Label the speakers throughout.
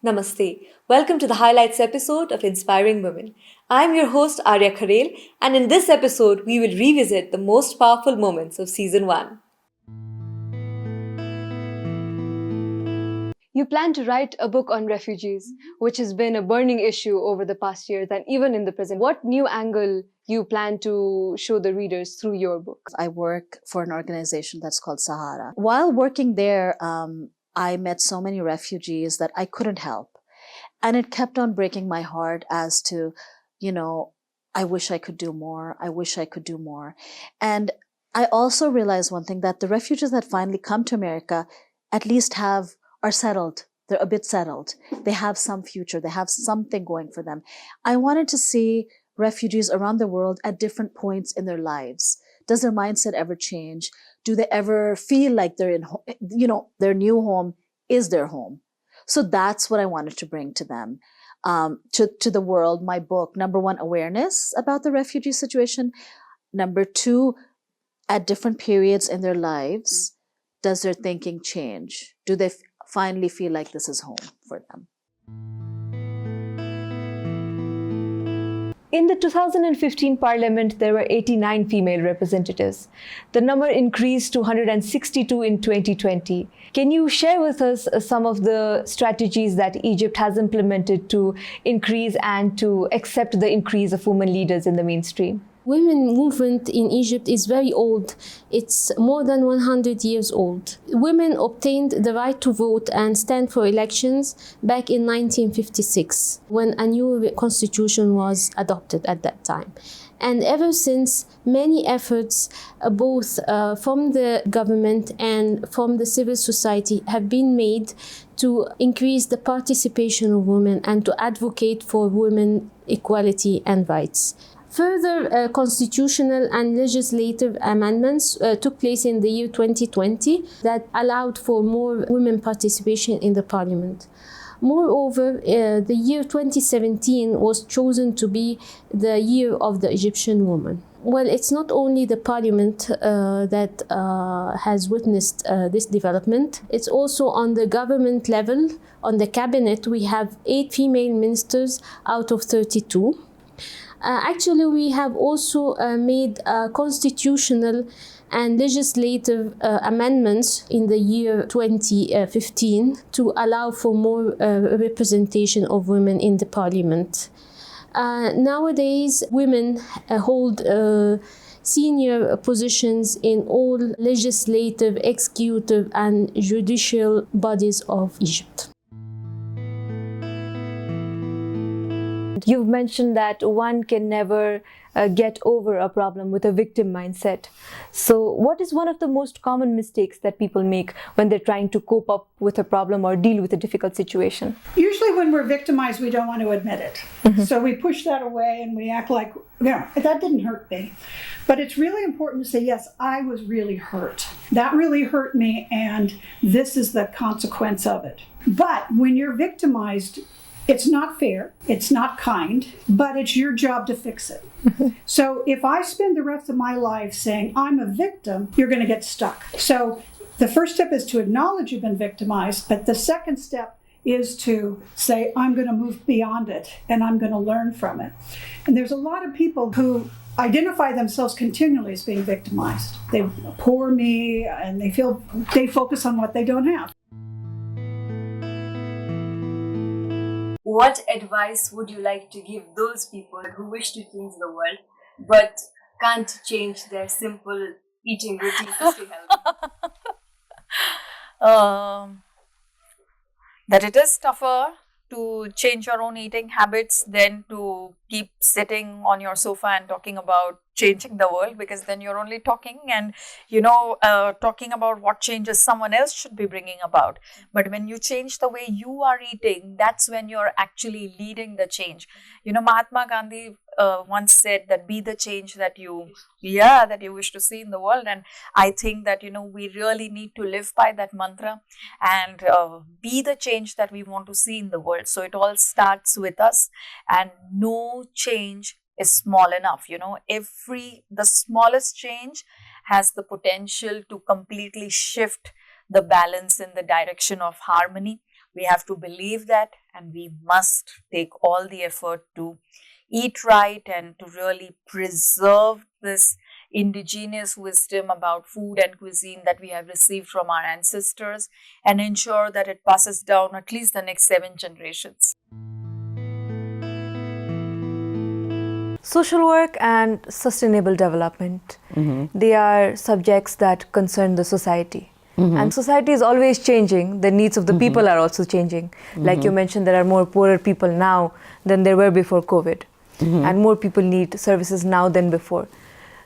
Speaker 1: Namaste. Welcome to the highlights episode of Inspiring Women. I'm your host Arya Kharel, and in this episode, we will revisit the most powerful moments of season 1. You plan to write a book on refugees, which has been a burning issue over the past years and even in the present. What new angle you plan to show the readers through your book?
Speaker 2: I work for an organization that's called Sahara. While working there, I met so many refugees that I couldn't help. And it kept on breaking my heart as to, I wish I could do more. I wish I could do more. And I also realized one thing, that the refugees that finally come to America at least are settled. They're a bit settled. They have some future. They have something going for them. I wanted to see refugees around the world at different points in their lives. Does their mindset ever change? Do they ever feel like they're their new home is their home? So that's what I wanted to bring to them, to the world. My book, number one, awareness about the refugee situation. Number two, at different periods in their lives, does their thinking change? Do they finally feel like this is home for them?
Speaker 1: In the 2015 parliament, there were 89 female representatives. The number increased to 162 in 2020. Can you share with us some of the strategies that Egypt has implemented to increase and to accept the increase of women leaders in the mainstream?
Speaker 3: Women movement in Egypt is very old. It's more than 100 years old. Women obtained the right to vote and stand for elections back in 1956, when a new constitution was adopted at that time. And ever since, many efforts, both from the government and from the civil society, have been made to increase the participation of women and to advocate for women equality and rights. Further constitutional and legislative amendments took place in the year 2020 that allowed for more women participation in the parliament. Moreover, the year 2017 was chosen to be the year of the Egyptian woman. Well, it's not only the parliament that has witnessed this development. It's also on the government level. On the cabinet, we have 8 female ministers out of 32. Actually, we have also made constitutional and legislative amendments in the year 2015 to allow for more representation of women in the parliament. Nowadays, women hold senior positions in all legislative, executive, and judicial bodies of Egypt.
Speaker 1: You've mentioned that one can never get over a problem with a victim mindset. So what is one of the most common mistakes that people make when they're trying to cope up with a problem or deal with a difficult situation?
Speaker 4: Usually when we're victimized, we don't want to admit it. Mm-hmm. So we push that away and we act like, that didn't hurt me. But it's really important to say, yes, I was really hurt. That really hurt me, and this is the consequence of it. But when you're victimized, it's not fair, it's not kind, but it's your job to fix it. So if I spend the rest of my life saying I'm a victim, you're going to get stuck. So the first step is to acknowledge you've been victimized, but the second step is to say, I'm going to move beyond it and I'm going to learn from it. And there's a lot of people who identify themselves continually as being victimized. They poor me, and they focus on what they don't have.
Speaker 1: What advice would you like to give those people who wish to change the world but can't change their simple eating routine to stay healthy?
Speaker 5: That it is tougher to change your own eating habits than to keep sitting on your sofa and talking about changing the world, because then you're only talking and talking about what changes someone else should be bringing about. But when you change the way you are eating, that's when you're actually leading the change. Mahatma Gandhi once said that be the change that you wish to see in the world. And I think that we really need to live by that mantra and be the change that we want to see in the world. So it all starts with us, and no change is small enough. The smallest change has the potential to completely shift the balance in the direction of harmony. We have to believe that, and we must take all the effort to eat right and to really preserve this indigenous wisdom about food and cuisine that we have received from our ancestors and ensure that it passes down at least the next 7 generations.
Speaker 1: Social work and sustainable development, they are subjects that concern the society. And society is always changing. The needs of the people are also changing. Like you mentioned, there are more poorer people now than there were before COVID. And more people need services now than before.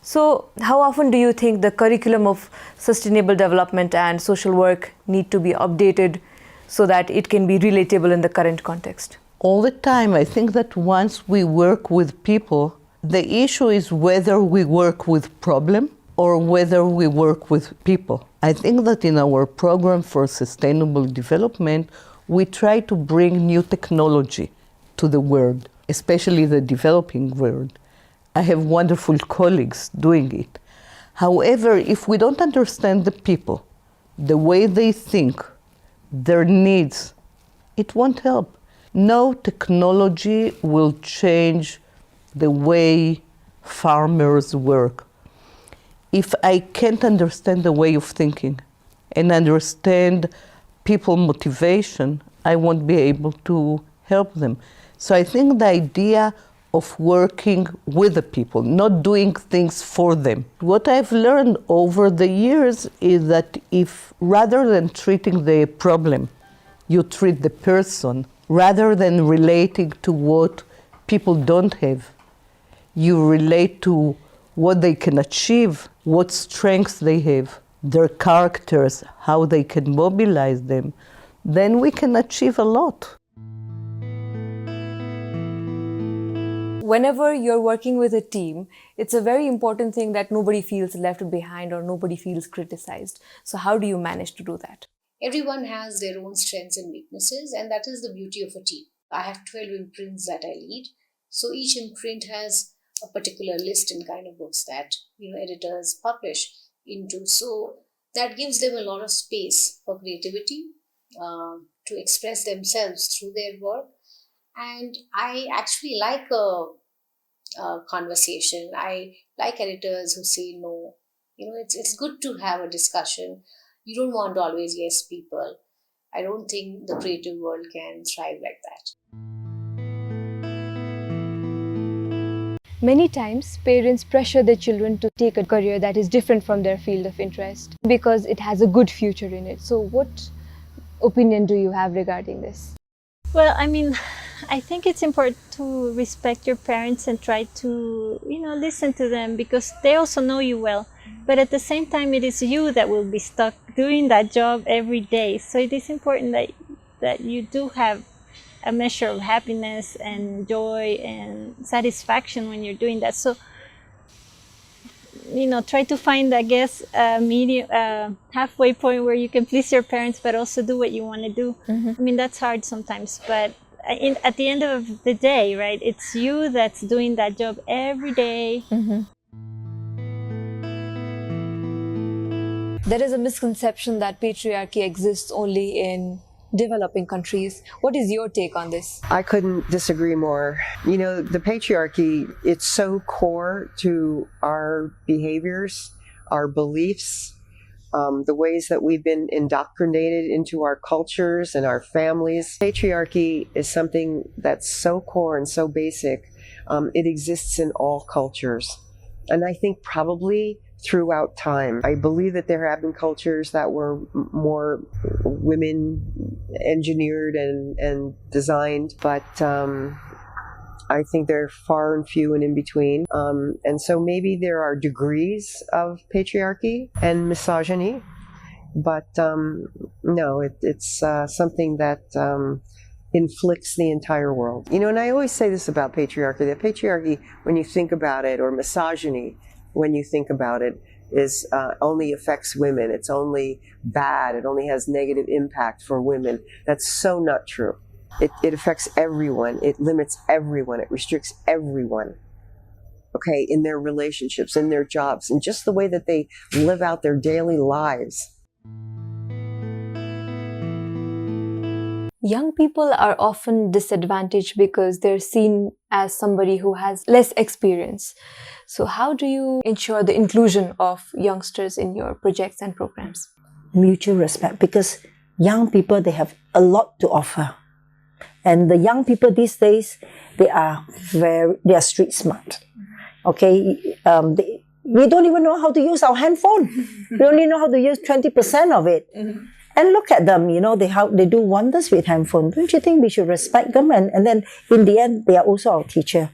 Speaker 1: So how often do you think the curriculum of sustainable development and social work need to be updated so that it can be relatable in the current context?
Speaker 6: All the time. I think that once we work with people, the issue is whether we work with problem or whether we work with people. I think that in our program for sustainable development, we try to bring new technology to the world, especially the developing world. I have wonderful colleagues doing it. However, if we don't understand the people, the way they think, their needs, it won't help. No technology will change the way farmers work. If I can't understand the way of thinking and understand people motivation, I won't be able to help them. So I think the idea of working with the people, not doing things for them. What I've learned over the years is that if rather than treating the problem, you treat the person, rather than relating to what people don't have, you relate to what they can achieve, what strengths they have, their characters, how they can mobilize them, then we can achieve a lot.
Speaker 1: Whenever you're working with a team, it's a very important thing that nobody feels left behind or nobody feels criticized. So how do you manage to do that?
Speaker 7: Everyone has their own strengths and weaknesses, and that is the beauty of a team. I have 12 imprints that I lead. So each imprint has a particular list and kind of books that editors publish into. So that gives them a lot of space for creativity, to express themselves through their work. And I actually like a conversation. I like editors who say no. It's good to have a discussion. You don't want always yes people. I don't think the creative world can thrive like that.
Speaker 1: Many times, parents pressure their children to take a career that is different from their field of interest because it has a good future in it. So what opinion do you have regarding this?
Speaker 8: Well, I think it's important to respect your parents and try to, listen to them because they also know you well. But at the same time, it is you that will be stuck doing that job every day. So it is important that you do have a measure of happiness and joy and satisfaction when you're doing that. So, try to find, I guess, a medium, halfway point where you can please your parents, but also do what you want to do. That's hard sometimes, but at the end of the day, right, it's you that's doing that job every day.
Speaker 1: There is a misconception that patriarchy exists only in developing countries. What is your take on this?
Speaker 9: I couldn't disagree more. The patriarchy, it's so core to our behaviors, our beliefs, the ways that we've been indoctrinated into our cultures and our families. Patriarchy is something that's so core and so basic. It exists in all cultures. And I think probably throughout time. I believe that there have been cultures that were more women engineered and designed, but I think they're far and few and in between. And so maybe there are degrees of patriarchy and misogyny, but no, it's something that inflicts the entire world. And I always say this about patriarchy, that patriarchy, when you think about it, or misogyny, when you think about it, is only affects women. It's only bad. It only has negative impact for women. That's so not true. It affects everyone. It limits everyone. It restricts everyone, okay, in their relationships, in their jobs, and just the way that they live out their daily lives.
Speaker 1: Young people are often disadvantaged because they're seen as somebody who has less experience. So how do you ensure the inclusion of youngsters in your projects and programs?
Speaker 10: Mutual respect, because young people, they have a lot to offer. And the young people these days, they are street smart. Okay, we don't even know how to use our handphone. We only know how to use 20% of it. And look at them, they do wonders with handphone. Don't you think we should respect them? And then in the end, they are also our teacher.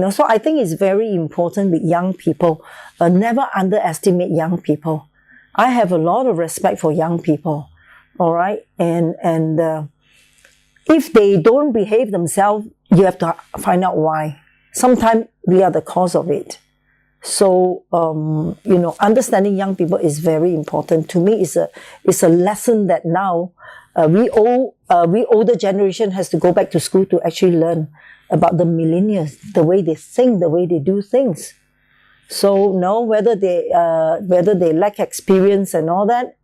Speaker 10: So I think it's very important with young people. Never underestimate young people. I have a lot of respect for young people. All right, and if they don't behave themselves, you have to find out why. Sometimes we are the cause of it. So, understanding young people is very important. To me, it's a lesson that now we older generation has to go back to school to actually learn about the millennials, the way they think, the way they do things. So, no, whether they lack experience and all that,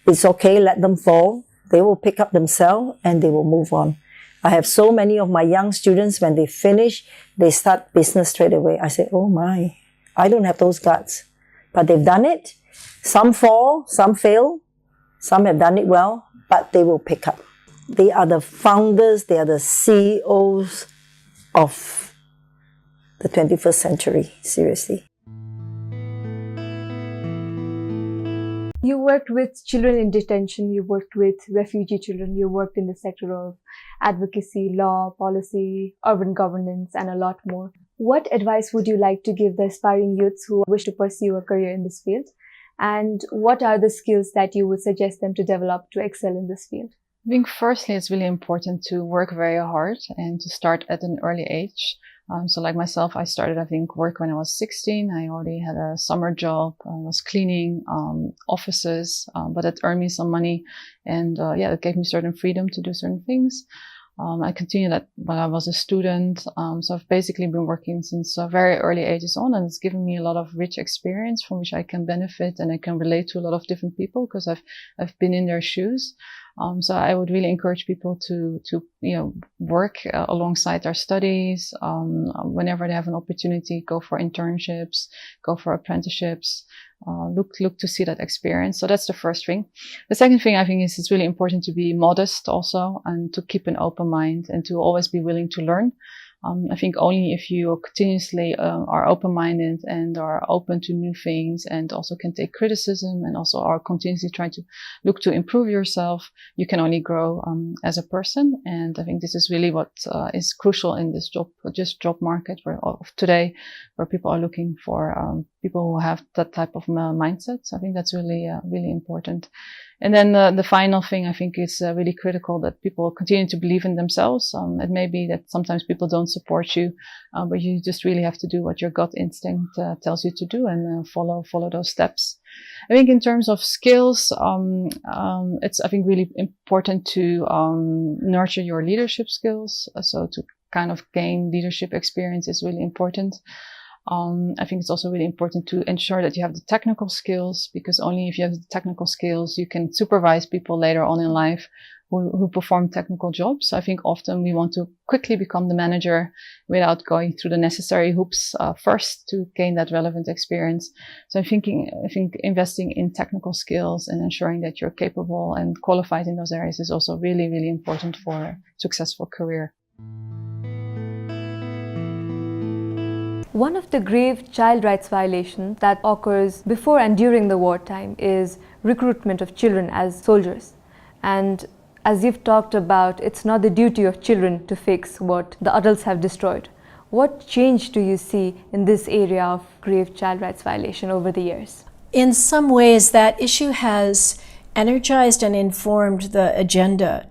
Speaker 10: it's okay, let them fall. They will pick up themselves and they will move on. I have so many of my young students, when they finish, they start business straight away. I say, oh my, I don't have those guts. But they've done it. Some fall, some fail, some have done it well, but they will pick up. They are the founders, they are the CEOs of the 21st century, seriously.
Speaker 1: You worked with children in detention, you worked with refugee children, you worked in the sector of advocacy, law, policy, urban governance, and a lot more. What advice would you like to give the aspiring youths who wish to pursue a career in this field? And what are the skills that you would suggest them to develop to excel in this field?
Speaker 11: I think firstly, it's really important to work very hard and to start at an early age. So like myself, I started, work when I was 16. I already had a summer job. I was cleaning offices, but it earned me some money. And it gave me certain freedom to do certain things. I continued that while I was a student. So I've basically been working since very early ages on, and it's given me a lot of rich experience from which I can benefit, and I can relate to a lot of different people because I've been in their shoes. So I would really encourage people to work alongside their studies. Whenever they have an opportunity, go for internships, go for apprenticeships. Look to see that experience. So that's the first thing. The second thing I think is it's really important to be modest also, and to keep an open mind and to always be willing to learn. I think only if you continuously are open-minded and are open to new things and also can take criticism and also are continuously trying to look to improve yourself, you can only grow as a person. And I think this is really what is crucial in this job market of today, where people are looking for people who have that type of mindset. So I think that's really, really important. And then the final thing I think is really critical, that people continue to believe in themselves. It may be that sometimes people don't support you, but you just really have to do what your gut instinct tells you to do, and follow those steps. I think in terms of skills, it's really important to nurture your leadership skills. So to kind of gain leadership experience is really important. I think it's also really important to ensure that you have the technical skills, because only if you have the technical skills, you can supervise people later on in life who perform technical jobs. So I think often we want to quickly become the manager without going through the necessary hoops first to gain that relevant experience. So I think investing in technical skills and ensuring that you're capable and qualified in those areas is also really, really important for a successful career.
Speaker 1: One of the grave child rights violations that occurs before and during the wartime is recruitment of children as soldiers. And as you've talked about, it's not the duty of children to fix what the adults have destroyed. What change do you see in this area of grave child rights violation over the years?
Speaker 12: In some ways, that issue has energized and informed the agenda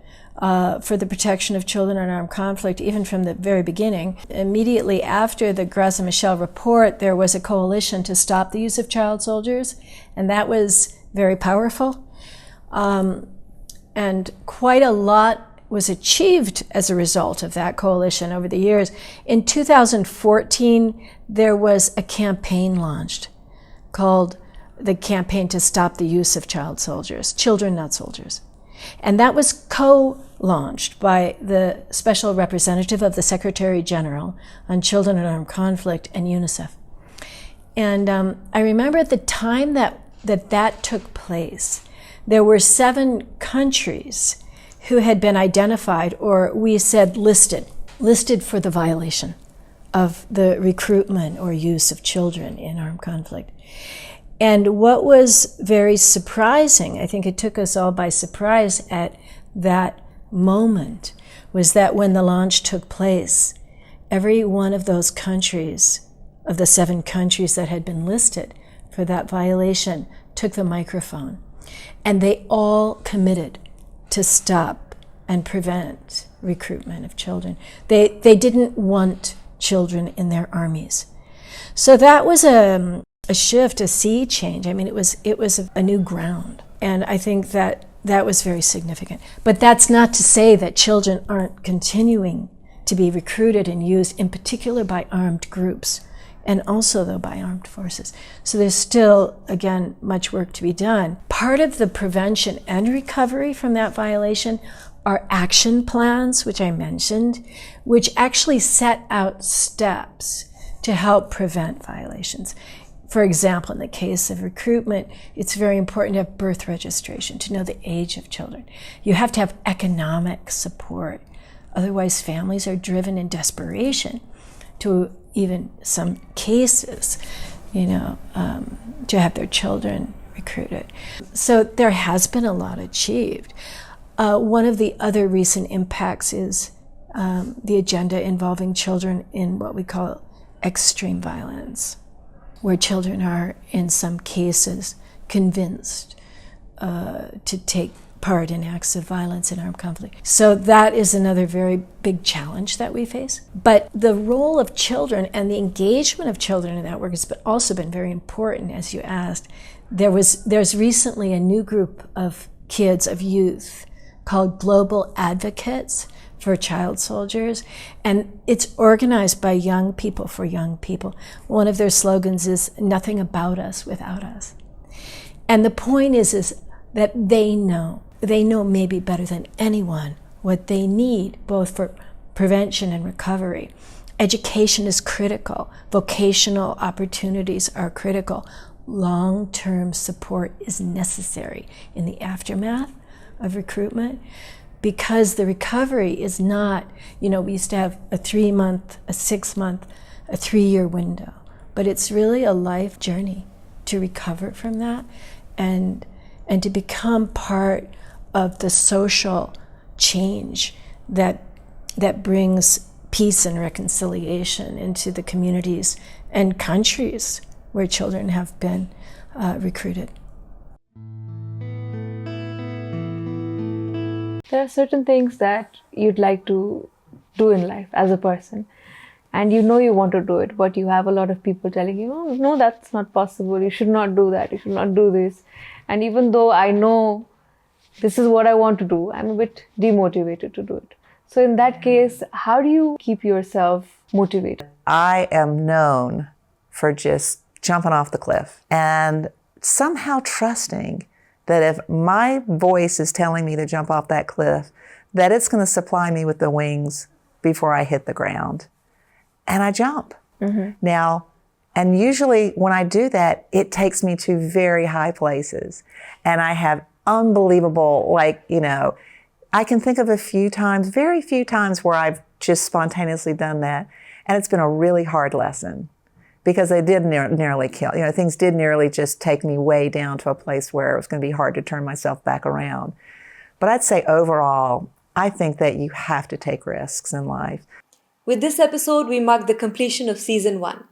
Speaker 12: for the protection of children in armed conflict, even from the very beginning. Immediately after the Graça-Machel report, there was a coalition to stop the use of child soldiers, and that was very powerful. And quite a lot was achieved as a result of that coalition over the years. In 2014, there was a campaign launched called the Campaign to Stop the Use of Child Soldiers, Children Not Soldiers. And that was co-launched by the Special Representative of the Secretary General on Children in Armed Conflict and UNICEF. And I remember at the time that took place, there were 7 countries who had been identified, or we said listed for the violation of the recruitment or use of children in armed conflict. And what was very surprising, I think it took us all by surprise at that moment, was that when the launch took place, every one of those countries, of the 7 countries that had been listed for that violation, took the microphone. And they all committed to stop and prevent recruitment of children. They didn't want children in their armies. So that was a shift, a sea change. I mean, it was a new ground. And I think that was very significant. But that's not to say that children aren't continuing to be recruited and used, in particular by armed groups, and also, though, by armed forces. So there's still, again, much work to be done. Part of the prevention and recovery from that violation are action plans, which I mentioned, which actually set out steps to help prevent violations. For example, in the case of recruitment, it's very important to have birth registration, to know the age of children. You have to have economic support. Otherwise, families are driven in desperation to, even some cases, to have their children recruited. So there has been a lot achieved. One of the other recent impacts is the agenda involving children in what we call extreme violence, where children are, in some cases, convinced to take part in acts of violence in armed conflict. So that is another very big challenge that we face. But the role of children and the engagement of children in that work has also been very important, as you asked. There's recently a new group of kids, of youth, called Global Advocates for Child Soldiers, and it's organized by young people for young people. One of their slogans is, "Nothing about us without us." And the point is that they know maybe better than anyone what they need, both for prevention and recovery. Education is critical. Vocational opportunities are critical. Long-term support is necessary in the aftermath of recruitment, because the recovery is not, we used to have a 3-month, a 6-month, a 3-year window, but it's really a life journey to recover from that and to become part of the social change that brings peace and reconciliation into the communities and countries where children have been recruited.
Speaker 1: There are certain things that you'd like to do in life as a person, and you want to do it, but you have a lot of people telling you, "Oh, no, that's not possible. You should not do that. You should not do this." And even though I know this is what I want to do, I'm a bit demotivated to do it. So in that case, how do you keep yourself motivated?
Speaker 13: I am known for just jumping off the cliff and somehow trusting that if my voice is telling me to jump off that cliff, that it's going to supply me with the wings before I hit the ground. And I jump. Mm-hmm. Now, and usually when I do that, it takes me to very high places. And I have unbelievable, I can think of very few times where I've just spontaneously done that. And it's been a really hard lesson, because they did nearly kill. Things did nearly just take me way down to a place where it was going to be hard to turn myself back around. But I'd say overall, I think that you have to take risks in life.
Speaker 1: With this episode, we mark the completion of Season 1.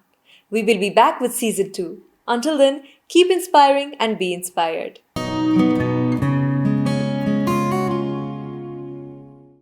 Speaker 1: We will be back with Season 2. Until then, keep inspiring and be inspired.